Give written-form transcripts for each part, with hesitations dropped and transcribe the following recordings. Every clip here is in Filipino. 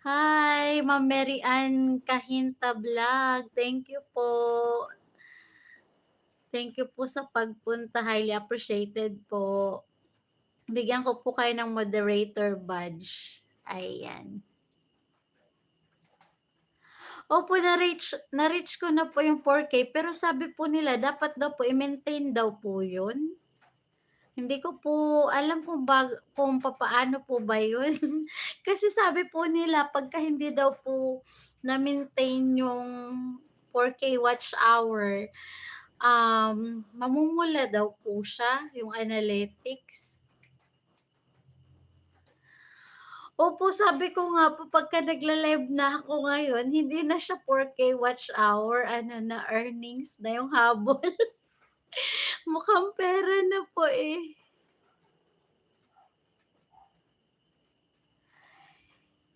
Hi, Ma'am Mary Ann Kahinta Vlog. Thank you po. Thank you po sa pagpunta. Highly appreciated po. Bigyan ko po kayo ng moderator badge. Ayan. Opo, na-reach ko na po yung 4K pero sabi po nila dapat daw po i-maintain daw po yun. Hindi ko po alam kung papaano po ba yun. Kasi sabi po nila pagka hindi daw po na-maintain yung 4K watch hour, mamumula daw po siya, yung analytics. Opo, sabi ko nga po pagka nagla-live na ako ngayon, hindi na siya 4K watch hour, ano na, earnings na yung habol. Mukhang pera na po eh.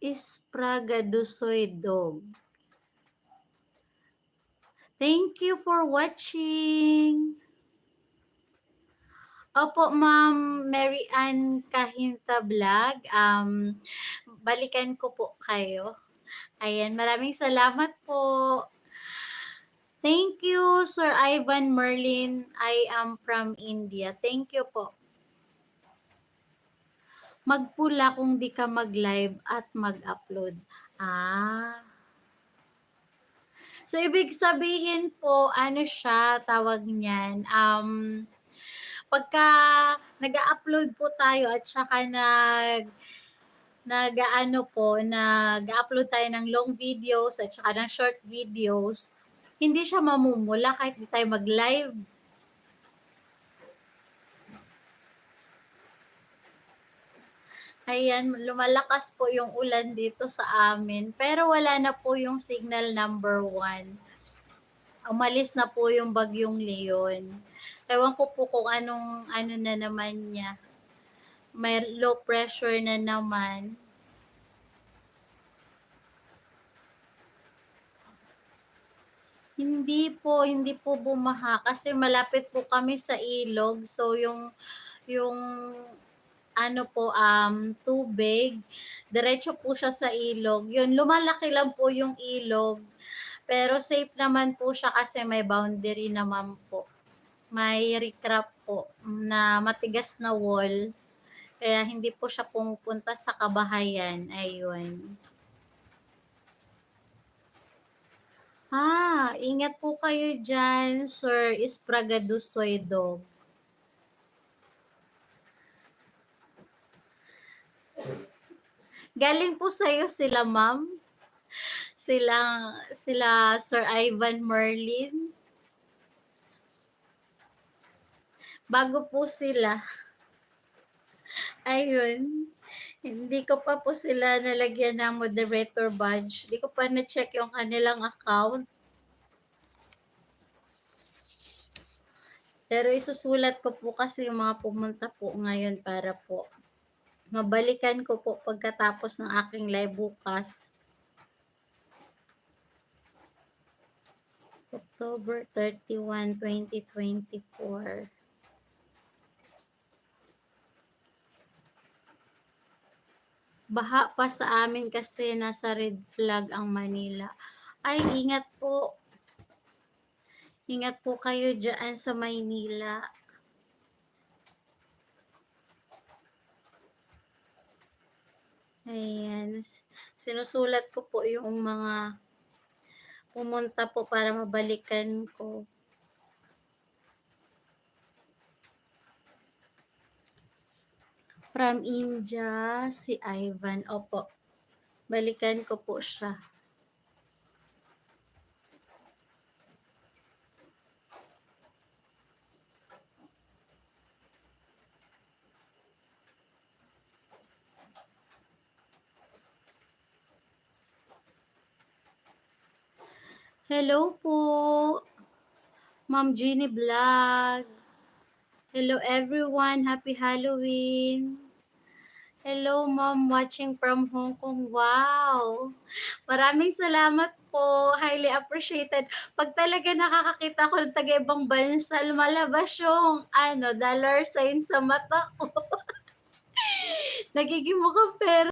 Ispragadusoy dog. Thank you for watching. Opo, Ma'am Mary Ann Kahinta Vlog, balikan ko po kayo. Ayan, maraming salamat po. Thank you, Sir Ivan Merlin. I am from India. Thank you po. Magpula kung di ka mag-live at mag-upload. Ah. So, ibig sabihin po, ano siya, tawag niyan, pagka nag-a-upload po tayo at saka nag-aano po, nag-a-upload tayo ng long videos at saka ng short videos, hindi siya mamumula kahit di tayo mag-live. Ayan, lumalakas po yung ulan dito sa amin, pero wala na po yung signal number 1. Umalis na po yung bagyong Leon. Ewan ko po kung anong ano na naman niya. May low pressure na naman. Hindi po bumaha kasi malapit po kami sa ilog. So yung ano po, tubig, diretso po siya sa ilog. Yun, lumalaki lang po yung ilog. Pero safe naman po siya kasi may boundary naman po. May recrap po na matigas na wall. Kaya hindi po siya pumupunta sa kabahayan. Ayun. Ingat po kayo dyan, Sir Ispragadusoy Dog. Galing po sa'yo sila, ma'am. Sila Sir Ivan Merlin. Bago po sila. Ayun. Hindi ko pa po sila nalagyan ng moderator badge. Hindi ko pa na-check yung kanilang account. Pero isusulat ko po kasi yung mga pumunta po ngayon para po mabalikan ko po pagkatapos ng aking live bukas. October 31, 2024. Baha pa sa amin kasi nasa red flag ang Manila. Ay, ingat po. Ingat po kayo dyan sa Maynila. Ayan. Sinusulat ko po yung mga pumunta po para mabalikan ko. From India, si Ivan. Opo. Balikan ko po siya. Hello po, Ma'am Jeannie Vlog. Hello everyone, happy Halloween. Hello ma'am, watching from Hong Kong. Wow! Maraming salamat po, highly appreciated. Pag talaga nakakakita ko ng taga-ibang bansa, lumalabas yung dollar sign sa mata ko. Nagiging mukhang pera.